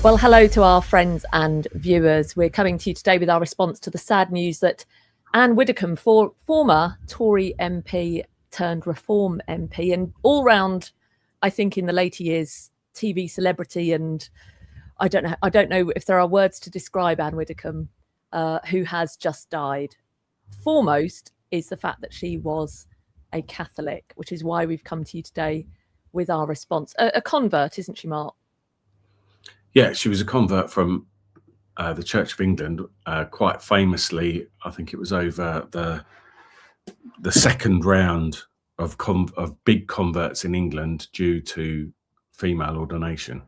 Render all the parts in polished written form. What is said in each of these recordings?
Well, hello to our friends and viewers. We're coming to you today with our response to the sad news that Ann Widdecombe, former Tory MP turned Reform MP, and all round, I think in the later years, TV celebrity, and I don't know if there are words to describe Ann Widdecombe, who has just died. Foremost is the fact that she was a Catholic, which is why we've come to you today with our response. A convert, isn't she, Mark? Yeah, she was a convert from the Church of England, quite famously. I think it was over the second round of big converts in England due to female ordination.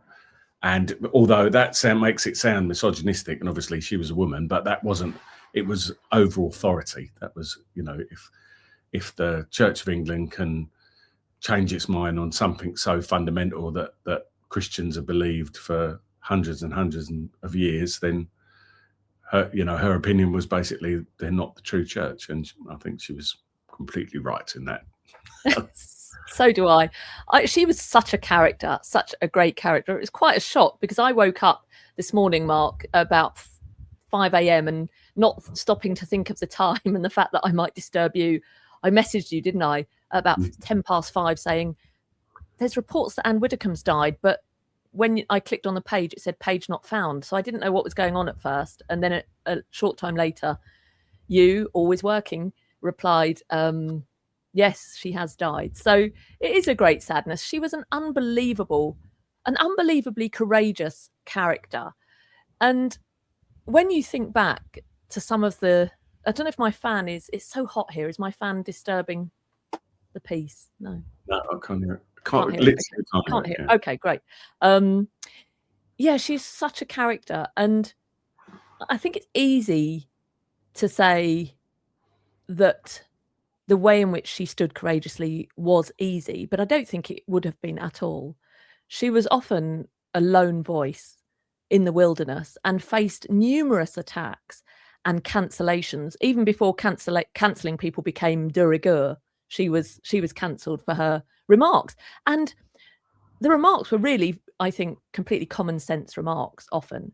And although that makes it sound misogynistic, and obviously she was a woman, but that wasn't. It was over authority. That was, if the Church of England can change its mind on something so fundamental that Christians have believed for hundreds and hundreds of years, then her opinion was basically they're not the true church, and I think she was completely right in that. So do I. She was such a character, such a great character. It was quite a shock because I woke up this morning, Mark, about 5 a.m. and not stopping to think of the time and the fact that I might disturb you. I messaged you, didn't I, about 5:10 saying there's reports that Ann Widdecombe's died, but when I clicked on the page, it said page not found. So I didn't know what was going on at first. And then a short time later, you, always working, replied, yes, she has died. So it is a great sadness. She was an unbelievably courageous character. And when you think back to some of I don't know if my fan it's so hot here. Is my fan disturbing the piece? No, I can't hear it. Can't hear it. Okay, great. Yeah, she's such a character, and I think it's easy to say that the way in which she stood courageously was easy, but I don't think it would have been at all. She was often a lone voice in the wilderness and faced numerous attacks and cancellations. Even before cancelling people became de rigueur, she was cancelled for her remarks. And the remarks were really, I think, completely common sense remarks often.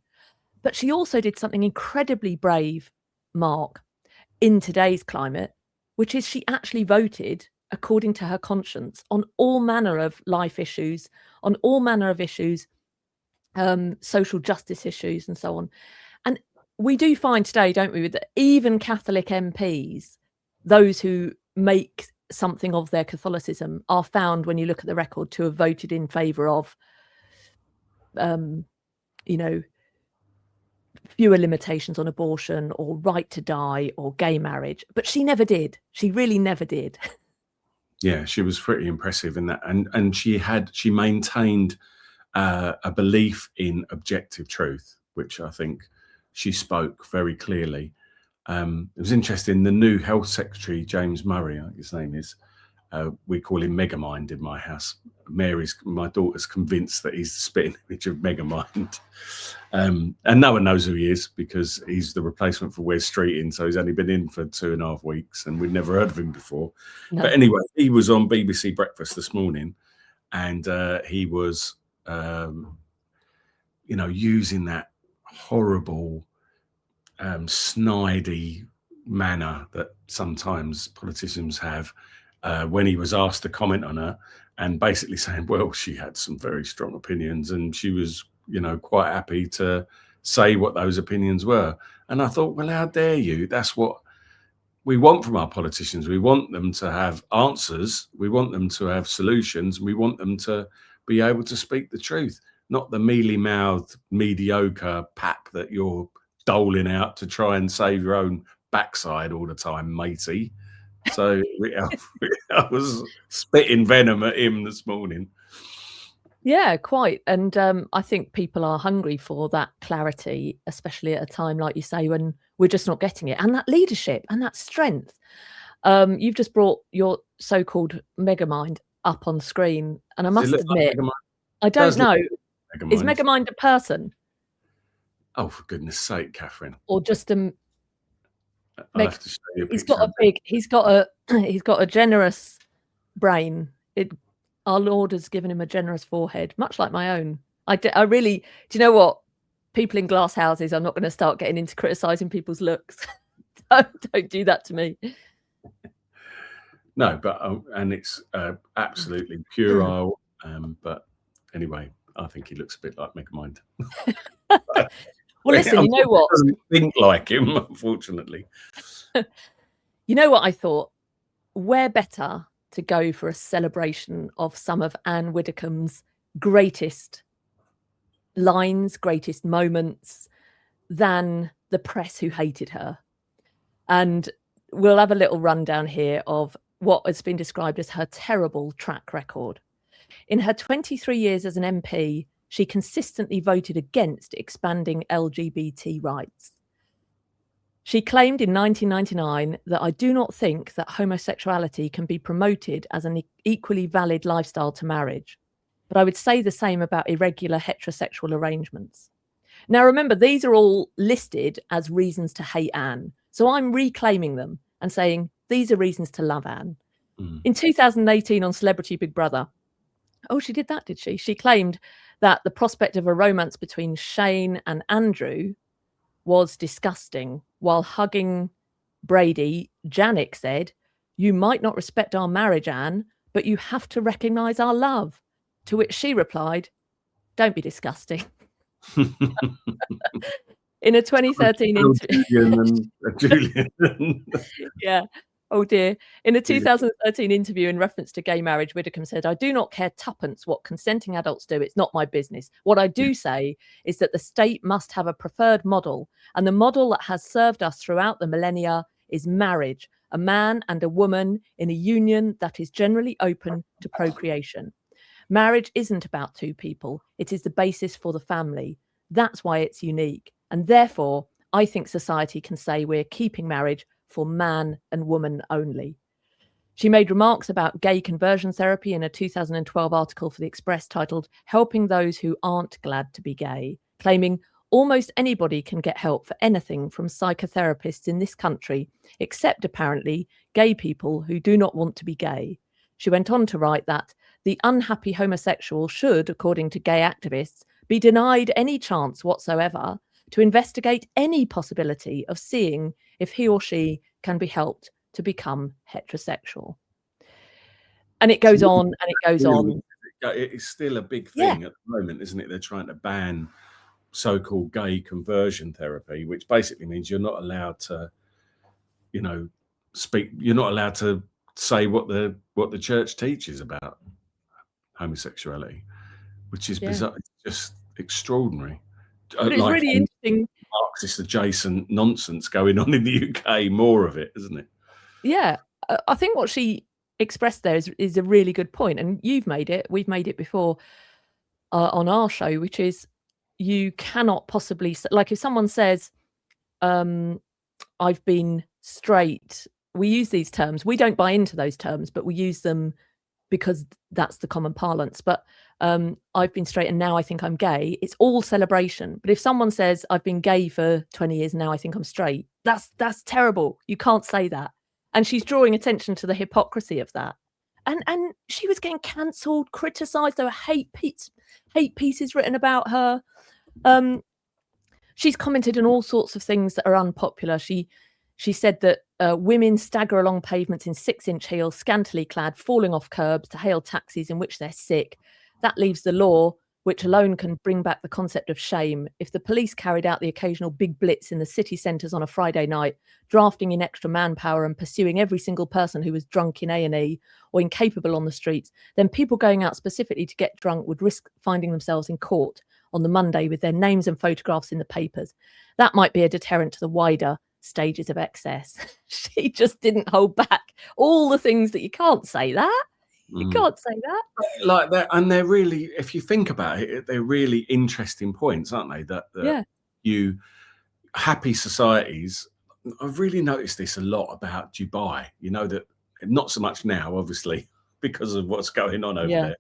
But she also did something incredibly brave, Mark, in today's climate, which is she actually voted according to her conscience on all manner of life issues, on all manner of issues, social justice issues and so on. And we do find today, don't we, that even Catholic MPs, those who make something of their Catholicism, are found, when you look at the record, to have voted in favour of, fewer limitations on abortion or right to die or gay marriage. But she never did. She really never did. Yeah, she was pretty impressive in that. And she maintained a belief in objective truth, which I think she spoke very clearly. It was interesting. The new health secretary, James Murray, I think his name is, we call him Megamind in my house. My daughter's convinced that he's the spitting image of Megamind. And no one knows who he is because he's the replacement for Wes Streeting. So he's only been in for 2.5 weeks and we've never heard of him before. No. But anyway, he was on BBC Breakfast this morning and he was, using that horrible, snidey manner that sometimes politicians have when he was asked to comment on her, and basically saying, well, she had some very strong opinions and she was, quite happy to say what those opinions were. And I thought, well, how dare you? That's what we want from our politicians. We want them to have answers. We want them to have solutions. We want them to be able to speak the truth, not the mealy-mouthed, mediocre pap that you're doling out to try and save your own backside all the time, matey. So I was spitting venom at him this morning. Yeah, quite. And I think people are hungry for that clarity, especially at a time, like you say, when we're just not getting it. And that leadership and that strength. You've just brought your so-called Megamind up on screen. And I must admit, I don't know. Is Megamind a person? Oh, for goodness sake, Katherine. Or just a... I'll have to show you a he's got a generous brain. Our Lord has given him a generous forehead, much like my own. I really, do you know what? people in glass houses. I'm not going to start getting into criticising people's looks. Don't do that to me. No, but and it's absolutely puerile. But anyway, I think he looks a bit like Megamind. Well, listen, you know what? Doesn't think like him, unfortunately. You know what I thought? Where better to go for a celebration of some of Ann Widdecombe's greatest lines, greatest moments, than the press who hated her. And we'll have a little rundown here of what has been described as her terrible track record. In her 23 years as an MP, she consistently voted against expanding LGBT rights. She claimed in 1999 that I do not think that homosexuality can be promoted as an equally valid lifestyle to marriage, but I would say the same about irregular heterosexual arrangements. Now, remember, these are all listed as reasons to hate Anne. So I'm reclaiming them and saying these are reasons to love Anne. In 2018 on Celebrity Big Brother, oh, she did that, did she? She claimed that the prospect of a romance between Shane and Andrew was disgusting. While hugging Brady, Janik said, "You might not respect our marriage, Anne, but you have to recognise our love." To which she replied, "Don't be disgusting." In a 2013 interview, yeah, oh dear. In a 2013 interview in reference to gay marriage, Widdecombe said, "I do not care tuppence what consenting adults do. It's not my business. What I do say is that the state must have a preferred model, and the model that has served us throughout the millennia is marriage, a man and a woman in a union that is generally open to procreation. Marriage isn't about two people. It is the basis for the family. That's why it's unique. And therefore, I think society can say we're keeping marriage for man and woman only." She made remarks about gay conversion therapy in a 2012 article for The Express titled "Helping Those Who Aren't Glad to Be Gay," claiming almost anybody can get help for anything from psychotherapists in this country, except apparently gay people who do not want to be gay. She went on to write that the unhappy homosexual should, according to gay activists, be denied any chance whatsoever to investigate any possibility of seeing if he or she can be helped to become heterosexual. And it goes on and it goes on. It's still a big thing at the moment, isn't it? They're trying to ban so-called gay conversion therapy, which basically means you're not allowed to, speak. You're not allowed to say what the church teaches about homosexuality, which is bizarre. It's just extraordinary. But it's really interesting. Marxist adjacent nonsense going on in the UK, more of it, isn't it? Yeah, I think what she expressed there is a really good point, and you've made it. We've made it before on our show, which is you cannot possibly, like, if someone says, "I've been straight," we use these terms. We don't buy into those terms, but we use them because that's the common parlance. But I've been straight and now I think I'm gay. It's all celebration. But if someone says, "I've been gay for 20 years and now I think I'm straight," that's terrible. You can't say that. And she's drawing attention to the hypocrisy of that. And she was getting cancelled, criticised. There were hate pieces written about her. She's commented on all sorts of things that are unpopular. She said that women stagger along pavements in 6-inch heels, scantily clad, falling off curbs to hail taxis in which they're sick. That leaves the law, which alone can bring back the concept of shame. If the police carried out the occasional big blitz in the city centres on a Friday night, drafting in extra manpower and pursuing every single person who was drunk in A&E or incapable on the streets, then people going out specifically to get drunk would risk finding themselves in court on the Monday with their names and photographs in the papers. That might be a deterrent to the wider stages of excess. She just didn't hold back all the things that you can't say that. You can't say that. Like that. And they're really, if you think about it, they're really interesting points, aren't they? That happy societies, I've really noticed this a lot about Dubai, that not so much now, obviously, because of what's going on over there.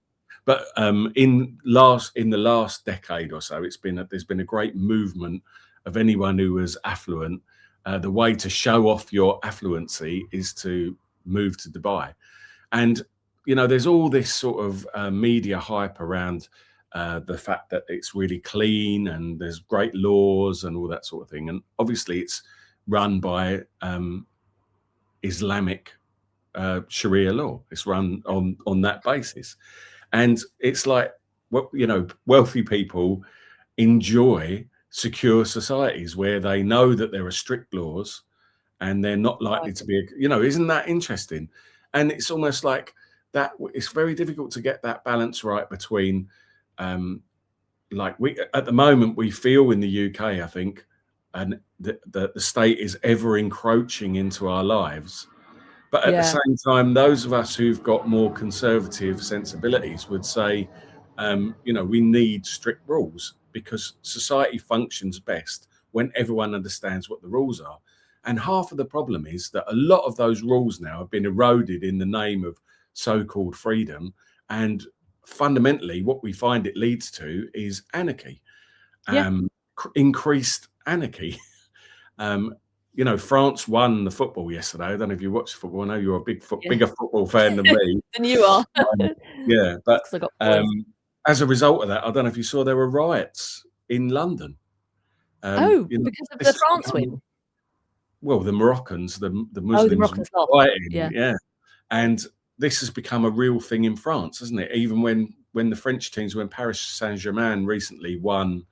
But in the last decade or so, there's been a great movement of anyone who was affluent. The way to show off your affluency is to move to Dubai. And, there's all this sort of media hype around the fact that it's really clean and there's great laws and all that sort of thing. And obviously it's run by Islamic Sharia law. It's run on that basis. And it's like, wealthy people enjoy secure societies where they know that there are strict laws and they're not likely to be, isn't that interesting? And it's almost like that. It's very difficult to get that balance right between, at the moment we feel in the UK, I think, and the state is ever encroaching into our lives. But at the same time, those of us who've got more conservative sensibilities would say, we need strict rules because society functions best when everyone understands what the rules are. And half of the problem is that a lot of those rules now have been eroded in the name of so-called freedom. And fundamentally, what we find it leads to is anarchy, increased anarchy. France won the football yesterday. I don't know if you watched football. I know you're a bigger football fan than me. Than you are. But as a result of that, I don't know if you saw there were riots in London. Because of the France win. Well, the Moroccans, the Muslims rioting, and this has become a real thing in France, hasn't it? Even when the French teams, when Paris Saint-Germain recently won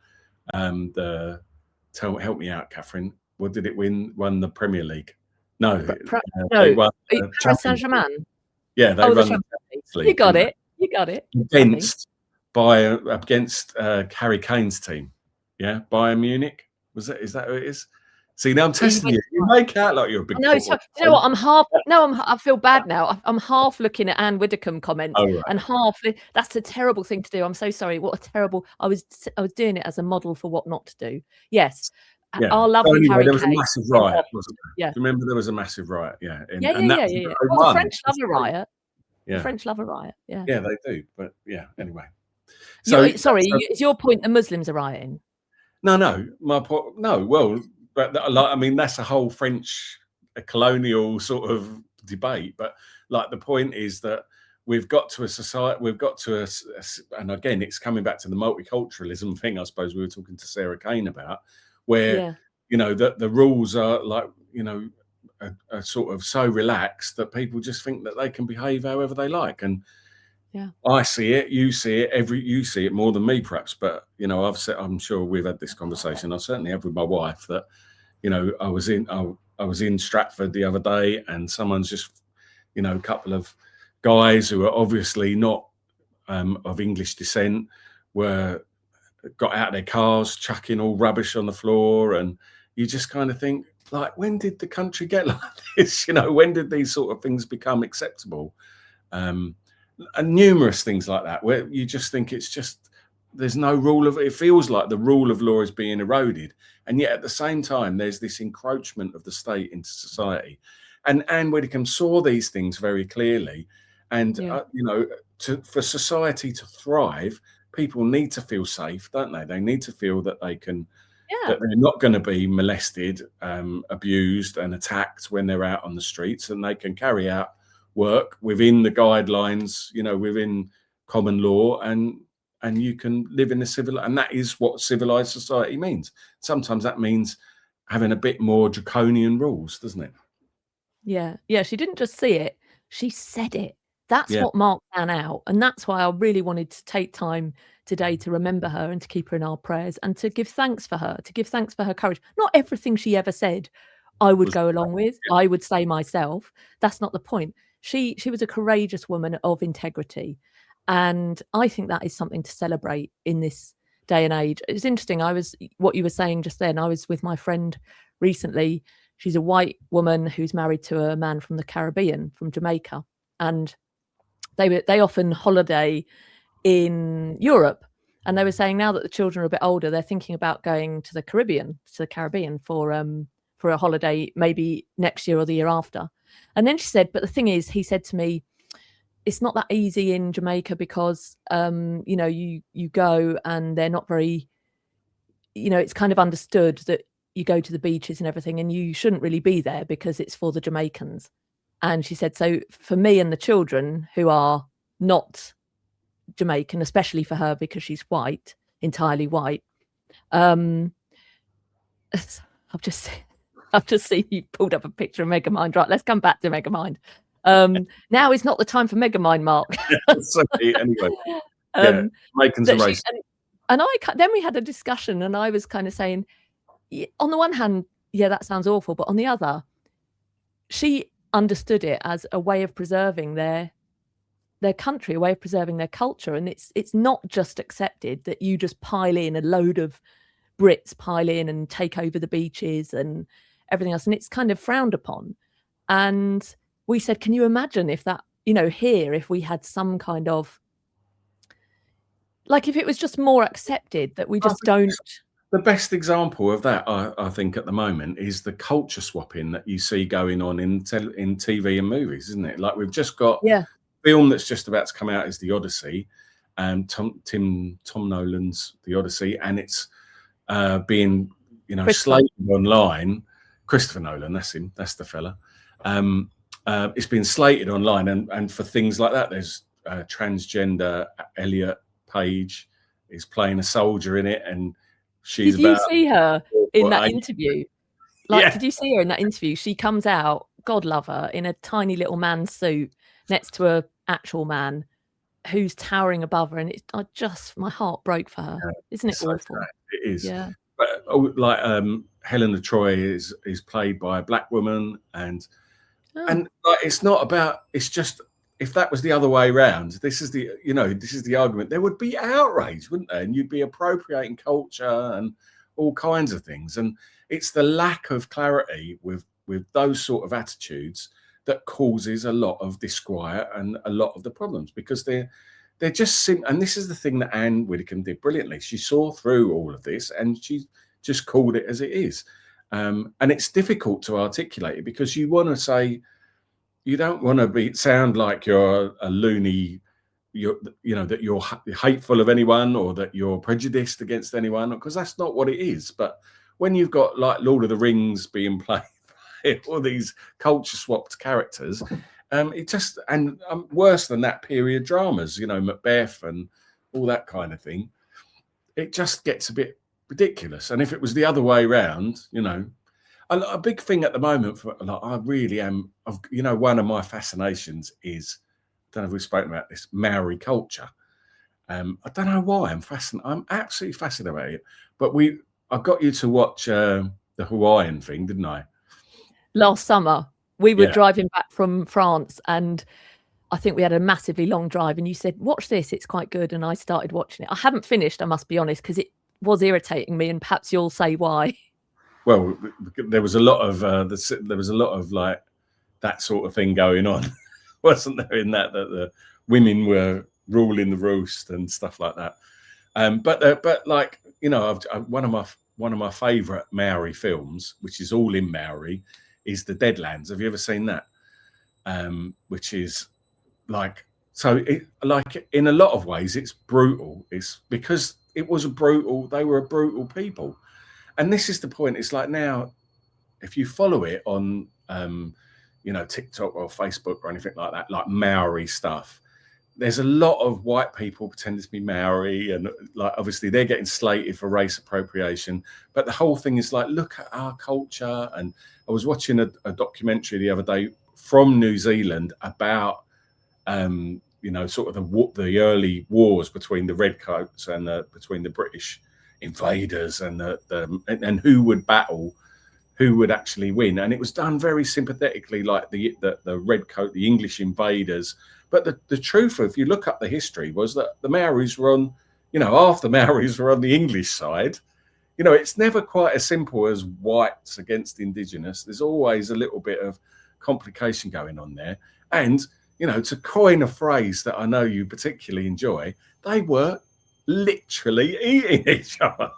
help me out, Katherine. What did it win? Won the Premier League? No, they won Paris Saint-Germain. Yeah, they won the Champions League. You got it. Against Harry Kane's team. Yeah, Bayern Munich. Is that who it is? See, now I'm testing you. You make out like you're a big. No, so, you know what? I feel bad now. I'm half looking at Ann Widdecombe comments, and half. That's a terrible thing to do. I'm so sorry. What a terrible. I was doing it as a model for what not to do. Yes. Yeah. Our lovely Harry there was Kane. A massive riot, wasn't there? Yeah. Do you remember there was a massive riot? Yeah. Well, the French love a riot. Yeah. The French love a riot. Yeah. Yeah, they do. But anyway. So sorry, is your point the Muslims are rioting? No. My point. No. Well, but that's a whole French colonial sort of debate. But the point is that we've got to a society. We've got to and again, it's coming back to the multiculturalism thing. I suppose we were talking to Sarah Kane about. Where the rules are are sort of so relaxed that people just think that they can behave however they like. And I see it, you see it, you see it more than me perhaps, but I'm sure we've had this conversation. I certainly have with my wife that I was in Stratford the other day and someone's just a couple of guys who are obviously not of English descent got out of their cars, chucking all rubbish on the floor, and you just kind of think, when did the country get like this? When did these sort of things become acceptable? And numerous things like that, where you just think there's no rule of it. It feels like the rule of law is being eroded, and yet at the same time, there's this encroachment of the state into society. And Ann Widdecombe saw these things very clearly, and for society to thrive, people need to feel safe, don't they? They need to feel that they can, that they're not going to be molested, abused and attacked when they're out on the streets, and they can carry out work within the guidelines, within common law, and you can live in and that is what civilized society means. Sometimes that means having a bit more draconian rules, doesn't it? Yeah. She didn't just see it; she said it. That's what marked Anne out. And that's why I really wanted to take time today to remember her and to keep her in our prayers and to give thanks for her, courage. Not everything she ever said I would go along with. I would say myself. That's not the point. She was a courageous woman of integrity. And I think that is something to celebrate in this day and age. It's interesting. What you were saying just then, I was with my friend recently. She's a white woman who's married to a man from the Caribbean, from Jamaica. And they often holiday in Europe, and they were saying now that the children are a bit older, they're thinking about going to the Caribbean for a holiday, maybe next year or the year after. And then she said, but the thing is, he said to me, it's not that easy in Jamaica because you go and they're not very, it's kind of understood that you go to the beaches and everything, and you shouldn't really be there because it's for the Jamaicans. And she said, so for me and the children who are not Jamaican, especially for her because she's white, entirely white. I've just seen you pulled up a picture of Megamind. Right, let's come back to Megamind. Now is not the time for Megamind, Mark. Sorry, anyway, yeah, Jamaicans are racist. And then we had a discussion, and I was kind of saying, on the one hand, yeah, that sounds awful, but on the other, she understood it as a way of preserving their country, a way of preserving their culture, and it's not just accepted that you just pile in a load of Brits pile in and take over the beaches and everything else, and it's kind of frowned upon. And we said, can you imagine if that, here, if we had some kind of, like, if it was just more accepted that we just don't. The best example of that, I think, at the moment is the culture swapping that you see going on in TV and movies, isn't it? Like, we've just got a film that's just about to come out is The Odyssey, and Tom Nolan's The Odyssey, and it's being, slated online. Christopher Nolan, that's him, that's the fella. It's been slated online, and for things like that, there's transgender Elliot Page is playing a soldier in it, and she's. Did you see her in that interview? Like, did you see her in that interview? She comes out, God love her, in a tiny little man's suit next to an actual man who's towering above her, and my heart broke for her. Isn't it awful? It is. Yeah. But like Helena Troy is played by a black woman, and like, it's not about. It's just, if that was the other way around, this is the argument. There would be outrage, wouldn't there? And you'd be appropriating culture and all kinds of things. And it's the lack of clarity with those sort of attitudes that causes a lot of disquiet and a lot of the problems, because they're just and this is the thing that Ann Widdecombe did brilliantly. She saw through all of this and she just called it as it is. And it's difficult to articulate it, because you want to say, you don't want to sound like you're a loony, that you're hateful of anyone or that you're prejudiced against anyone, because that's not what it is. But when you've got, like, Lord of the Rings being played by all these culture swapped characters, it just, and worse than that, period dramas, Macbeth and all that kind of thing, it just gets a bit ridiculous. And if it was the other way around, a big thing at the moment for, like, I really am, one of my fascinations is, I don't know if we've spoken about this, Maori culture. I don't know why I'm absolutely fascinated by it. But I got you to watch the Hawaiian thing, didn't I? Last summer, we were driving back from France, and I think we had a massively long drive, and you said, watch this, it's quite good. And I started watching it. I haven't finished, I must be honest, because it was irritating me, and perhaps you'll say why. Well, there was a lot of like that sort of thing going on, wasn't there? In that the women were ruling the roost and stuff like that. But like, one of my favourite Maori films, which is all in Maori, is The Deadlands. Have you ever seen that? Which is like, so like, in a lot of ways, it's brutal. It's because they were a brutal people. And this is the point. It's like, now, if you follow it on, TikTok or Facebook or anything like that, like Maori stuff, there's a lot of white people pretending to be Maori, and, like, obviously they're getting slated for race appropriation. But the whole thing is like, look at our culture. And I was watching a documentary the other day from New Zealand about, sort of the early wars between the redcoats and between the British invaders and and who would battle, who would actually win. And it was done very sympathetically, like the redcoat, the English invaders. But the truth, if you look up the history, was that the Maoris were on, half the Maoris were on the English side. It's never quite as simple as whites against indigenous. There's always a little bit of complication going on there. And, to coin a phrase that I know you particularly enjoy, they were literally eating each other.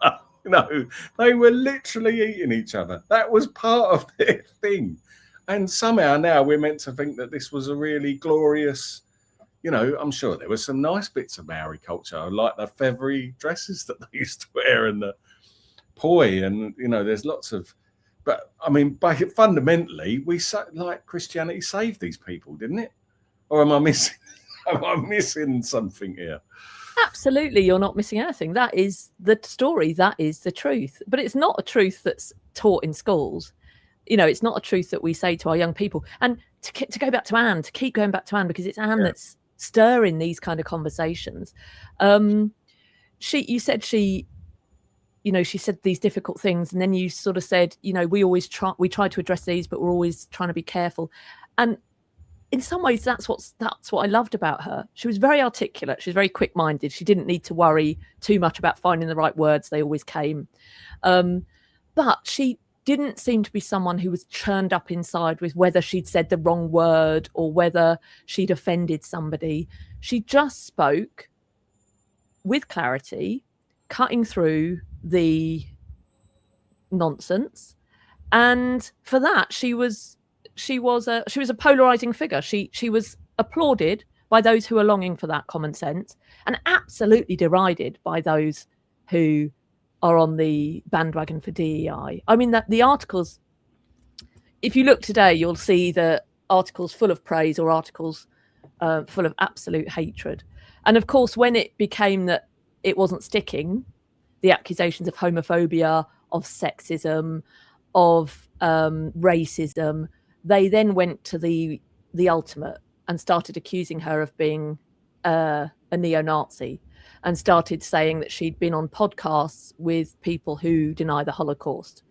They were literally eating each other. That was part of their thing. And somehow now we're meant to think that this was a really glorious, I'm sure there were some nice bits of Maori culture, like the feathery dresses that they used to wear and the poi, and, there's lots of, but I mean, fundamentally, like, Christianity saved these people, didn't it? Or am I missing? Am I missing something here? Absolutely, you're not missing anything. That is the story. That is the truth. But it's not a truth that's taught in schools. It's not a truth that we say to our young people. And to go back to Anne, to keep going back to Anne, because it's Anne that's stirring these kind of conversations. You said she said these difficult things, and then you sort of said, we try to address these, but we're always trying to be careful. And in some ways, that's what I loved about her. She was very articulate. She was very quick-minded. She didn't need to worry too much about finding the right words. They always came. But she didn't seem to be someone who was churned up inside with whether she'd said the wrong word or whether she'd offended somebody. She just spoke with clarity, cutting through the nonsense. And for that, she was a polarizing figure. She was applauded by those who are longing for that common sense, and absolutely derided by those who are on the bandwagon for DEI. I mean, the articles, if you look today, you'll see the articles full of praise or articles full of absolute hatred. And of course, when it became that it wasn't sticking, the accusations of homophobia, of sexism, of racism, they then went to the ultimate and started accusing her of being a neo-Nazi, and started saying that she'd been on podcasts with people who deny the Holocaust.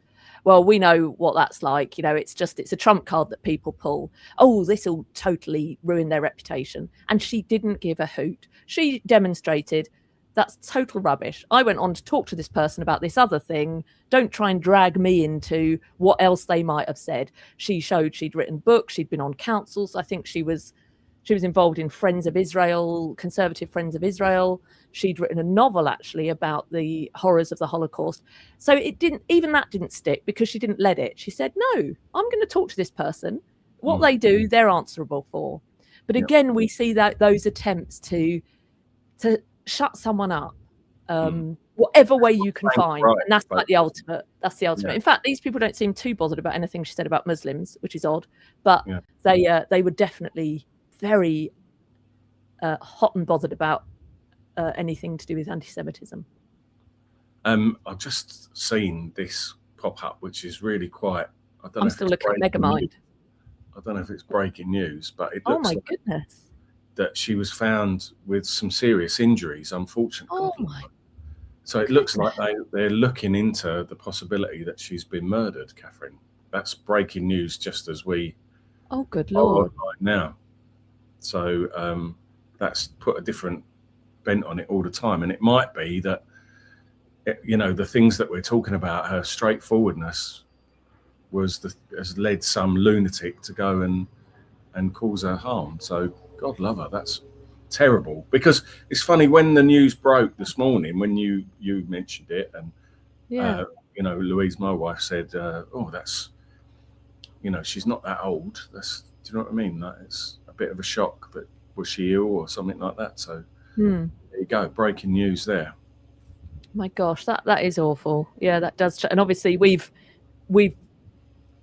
Well, we know what that's like. It's a trump card that people pull. Oh, this will totally ruin their reputation. And she didn't give a hoot. She demonstrated that's total rubbish. I went on to talk to this person about this other thing. Don't try and drag me into what else they might have said. She showed she'd written books. She'd been on councils. I think she was involved in Friends of Israel, conservative Friends of Israel. She'd written a novel actually about the horrors of the Holocaust. So that didn't stick because she didn't let it. She said, no, I'm going to talk to this person. What they do, they're answerable for. But again, we see that those attempts to shut someone up, whatever way you can find. And that's like the ultimate. That's the ultimate. Yeah. In fact, these people don't seem too bothered about anything she said about Muslims, which is odd. But they were definitely very hot and bothered about anything to do with anti-Semitism. I've just seen this pop up, which is really quite. I'm still looking at Megamind. I don't know if it's breaking news, but it looks like goodness, that she was found with some serious injuries, unfortunately. Oh my! So it looks like they're looking into the possibility that she's been murdered, Katherine. That's breaking news, just as we. Oh, good Lord! Right now. So that's put a different bent on it all the time. And it might be that, the things that we're talking about, her straightforwardness has led some lunatic to go and cause her harm. So God love her. That's terrible. Because it's funny, when the news broke this morning, when you mentioned it, and, Louise, my wife, said, that's, she's not that old. Do you know what I mean? It's a bit of a shock, but was she ill or something like that? So there you go, breaking news there. My gosh, that is awful. Yeah, that does. And obviously we've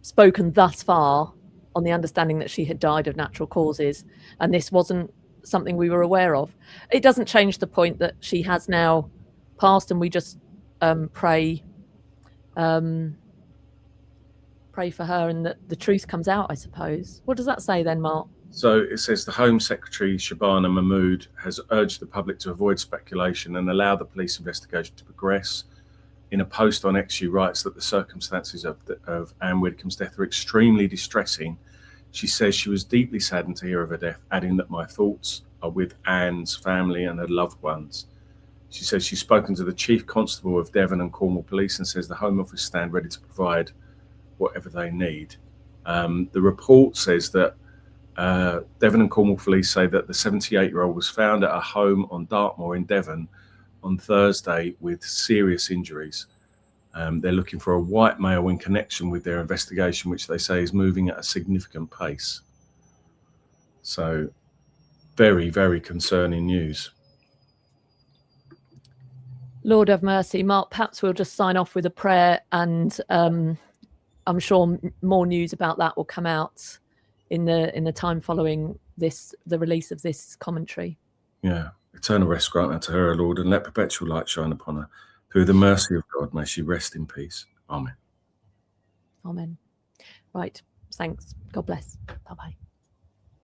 spoken thus far on the understanding that she had died of natural causes, and this wasn't something we were aware of. It doesn't change the point that she has now passed, and we just pray for her, and that the truth comes out, I suppose. What does that say then, Mark? So it says the Home Secretary, Shabana Mahmood, has urged the public to avoid speculation and allow the police investigation to progress. In a post on X, she writes that the circumstances of Ann Widdecombe's death are extremely distressing. She says she was deeply saddened to hear of her death, adding that my thoughts are with Ann's family and her loved ones. She says she's spoken to the Chief Constable of Devon and Cornwall Police and says the Home Office stand ready to provide whatever they need. The report says that Devon and Cornwall Police say that the 78-year-old was found at a home on Dartmoor in Devon on Thursday with serious injuries. They're looking for a white male in connection with their investigation, which they say is moving at a significant pace. So very, very concerning news. Lord have mercy. Mark, perhaps we'll just sign off with a prayer, and I'm sure more news about that will come out in the time following the release of this commentary. Yeah. Eternal rest grant unto her, O Lord, and let perpetual light shine upon her. Through the mercy of God, may she rest in peace. Amen. Amen. Right. Thanks. God bless. Bye-bye.